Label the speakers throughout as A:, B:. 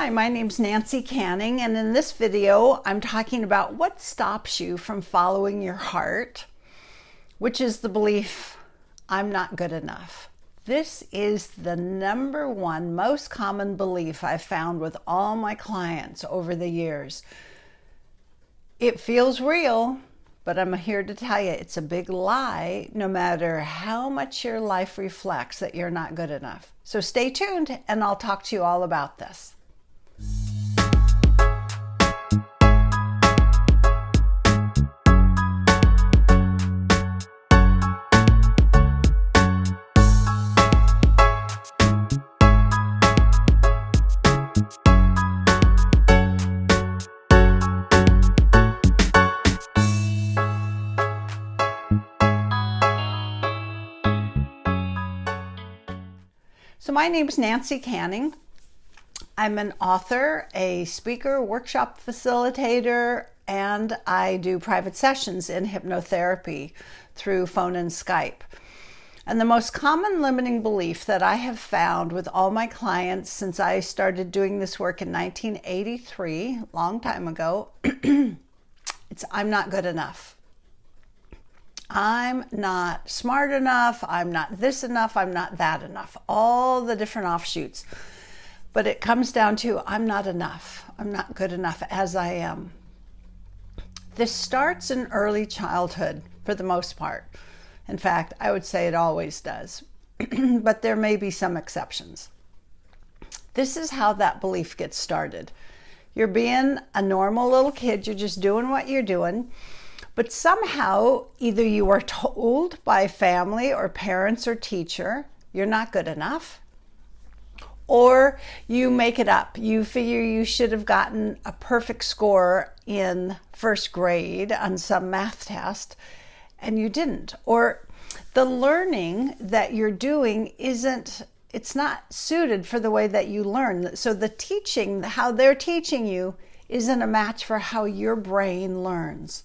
A: Hi, my name's Nancy Canning, and in this video, I'm talking about what stops you from following your heart, which is the belief, I'm not good enough. This is the number one most common belief I've found with all my clients over the years. It feels real, but I'm here to tell you it's a big lie, no matter how much your life reflects that you're not good enough. So stay tuned, and I'll talk to you all about this. So my name is Nancy Canning. I'm an author, a speaker, workshop facilitator, and I do private sessions in hypnotherapy through phone and Skype. And the most common limiting belief that I have found with all my clients since I started doing this work in 1983, a long time ago, it's I'm not good enough. I'm not smart enough, I'm not this enough, I'm not that enough. All the different offshoots. But it comes down to I'm not enough. I'm not good enough as I am. This starts in early childhood for the most part. In fact, I would say it always does. But there may be some exceptions. This is how that belief gets started. You're being a normal little kid, you're just doing what you're doing. But somehow, either you were told by family or parents or teacher, you're not good enough, or you make it up. You figure you should have gotten a perfect score in first grade on some math test, and you didn't. Or the learning that you're doing it's not suited for the way that you learn. So the teaching, how they're teaching you, isn't a match for how your brain learns.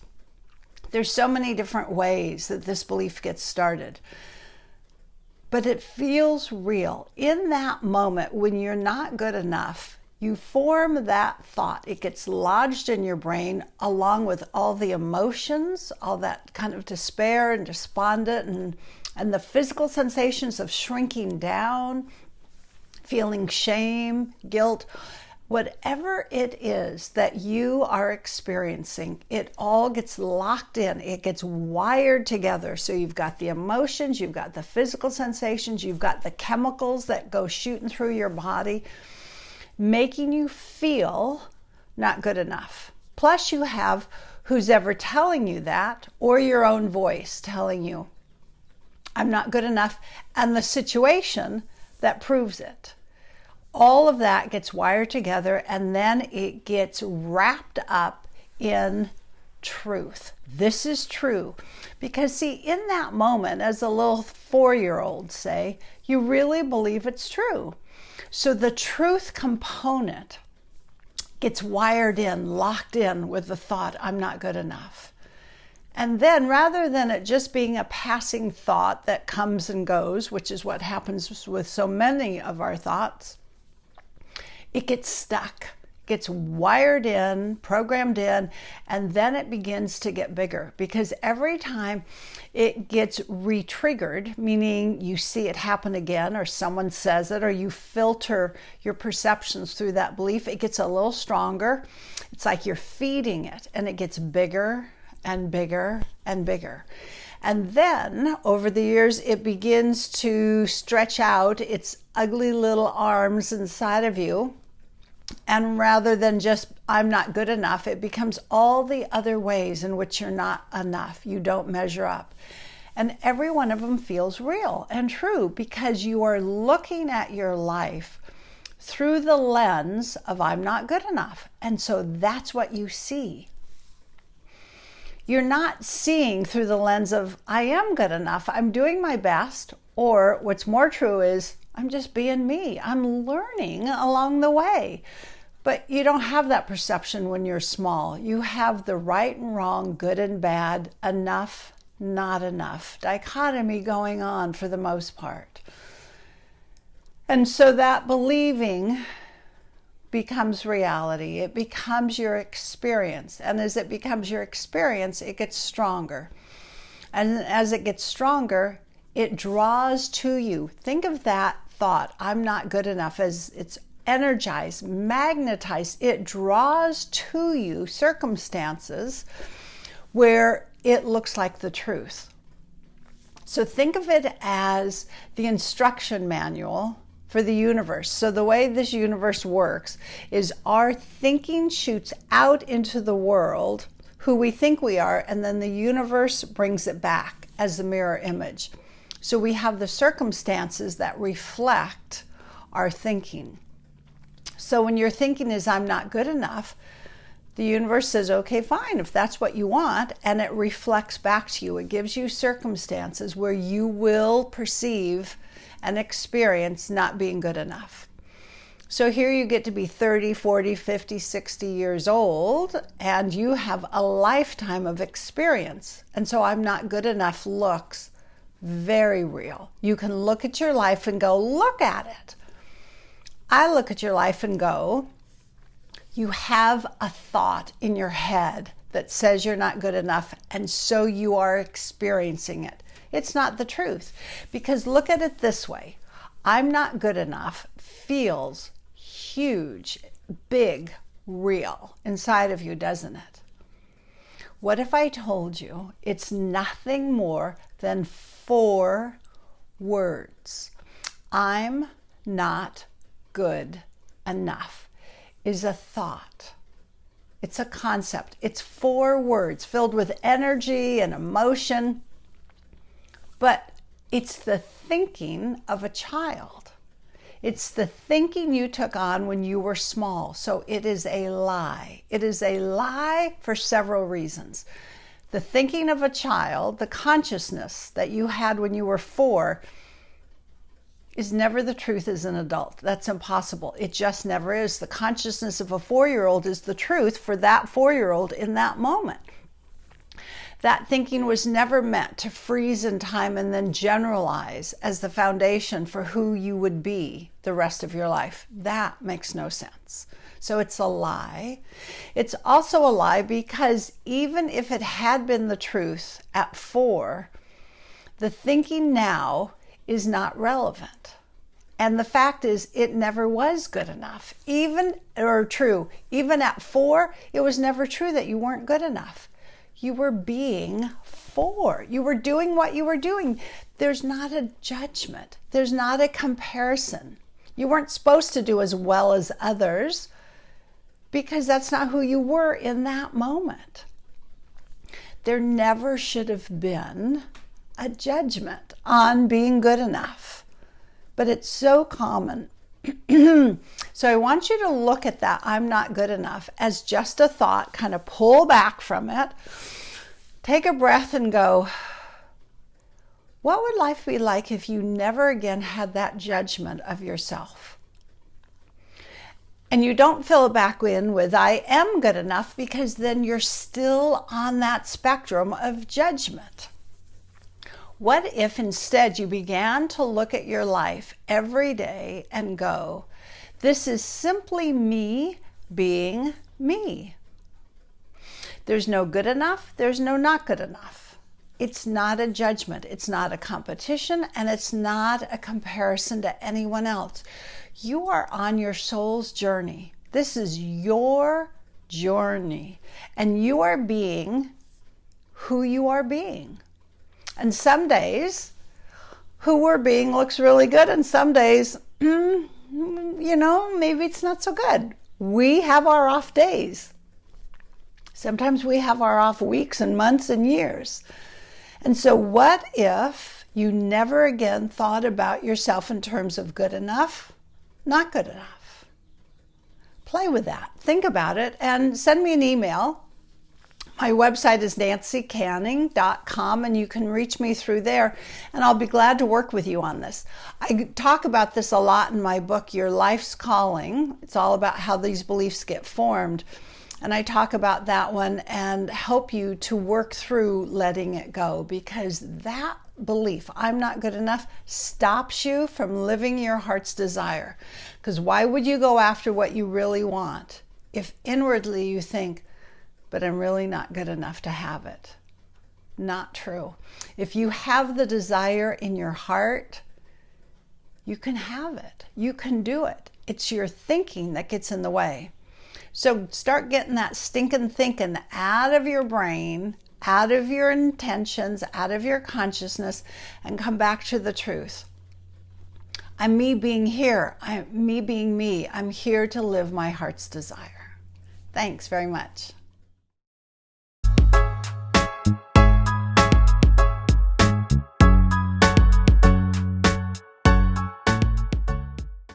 A: There's so many different ways that this belief gets started. But it feels real. In that moment when you're not good enough, you form that thought. It gets lodged in your brain along with all the emotions, all that kind of despair and despondent and the physical sensations of shrinking down, feeling shame, guilt. Whatever it is that you are experiencing, it all gets locked in. It gets wired together. So you've got the emotions, you've got the physical sensations, you've got the chemicals that go shooting through your body, making you feel not good enough. Plus you have who's ever telling you that, or your own voice telling you, I'm not good enough, and the situation that proves it. All of that gets wired together, and then it gets wrapped up in truth. This is true. Because see, in that moment, as a little 4-year-old, say, you really believe it's true. So the truth component gets wired in, locked in with the thought, I'm not good enough. And then rather than it just being a passing thought that comes and goes, which is what happens with so many of our thoughts, it gets stuck, gets wired in, programmed in, and then it begins to get bigger because every time it gets re-triggered, meaning you see it happen again or someone says it or you filter your perceptions through that belief, it gets a little stronger. It's like you're feeding it and it gets bigger and bigger and bigger. And then over the years, it begins to stretch out its ugly little arms inside of you. And rather than just, I'm not good enough, it becomes all the other ways in which you're not enough. You don't measure up. And every one of them feels real and true because you are looking at your life through the lens of I'm not good enough. And so that's what you see. You're not seeing through the lens of I am good enough, I'm doing my best, or what's more true is I'm just being me. I'm learning along the way. But you don't have that perception when you're small. You have the right and wrong, good and bad, enough, not enough dichotomy going on for the most part. And so that believing becomes reality. It becomes your experience. And as it becomes your experience, it gets stronger. And as it gets stronger, it draws to you. Think of that thought, I'm not good enough, as it's energized, magnetized. It draws to you circumstances where it looks like the truth. So think of it as the instruction manual for the universe. So the way this universe works is our thinking shoots out into the world who we think we are, and then the universe brings it back as the mirror image. So we have the circumstances that reflect our thinking. So when your thinking is, I'm not good enough, the universe says, okay, fine, if that's what you want, and it reflects back to you. It gives you circumstances where you will perceive and experience not being good enough. So here you get to be 30, 40, 50, 60 years old, and you have a lifetime of experience. And so I'm not good enough looks very real. You can look at your life and go, look at it. I look at your life and go, you have a thought in your head that says you're not good enough, and so you are experiencing it. It's not the truth. Because look at it this way. I'm not good enough feels huge, big, real inside of you, doesn't it? What if I told you it's nothing more than 4 words? I'm not good enough is a thought. It's a concept. It's 4 words filled with energy and emotion, but it's the thinking of a child. It's the thinking you took on when you were small. So it is a lie. It is a lie for several reasons. The thinking of a child, the consciousness that you had when you were 4, is never the truth as an adult. That's impossible. It just never is. The consciousness of a 4-year-old is the truth for that 4-year-old in that moment. That thinking was never meant to freeze in time and then generalize as the foundation for who you would be the rest of your life. That makes no sense. So it's a lie. It's also a lie because even if it had been the truth at 4, the thinking now is not relevant. And the fact is, it never was good enough. Even at 4, it was never true that you weren't good enough. You were being 4. You were doing what you were doing. There's not a judgment. There's not a comparison. You weren't supposed to do as well as others because that's not who you were in that moment. There never should have been a judgment on being good enough. But it's so common. So I want you to look at that I'm not good enough as just a thought, kind of pull back from it, take a breath and go, what would life be like if you never again had that judgment of yourself? And you don't fill it back in with I am good enough, because then you're still on that spectrum of judgment. What if instead you began to look at your life every day and go, this is simply me being me. There's no good enough, there's no not good enough. It's not a judgment, it's not a competition, and it's not a comparison to anyone else. You are on your soul's journey. This is your journey, and you are being who you are being. And some days, who we're being looks really good, and some days, maybe it's not so good. We have our off days. Sometimes we have our off weeks and months and years. And so what if you never again thought about yourself in terms of good enough, not good enough? Play with that. Think about it and send me an email. My website is nancycanning.com, and you can reach me through there, and I'll be glad to work with you on this. I talk about this a lot in my book, Your Life's Calling. It's all about how these beliefs get formed, and I talk about that one and help you to work through letting it go, because that belief, I'm not good enough, stops you from living your heart's desire. Because why would you go after what you really want if inwardly you think, but I'm really not good enough to have it? Not true. If you have the desire in your heart, you can have it. You can do it. It's your thinking that gets in the way. So start getting that stinking thinking out of your brain, out of your intentions, out of your consciousness, and come back to the truth. I'm me being here. I'm me being me. I'm here to live my heart's desire. Thanks very much.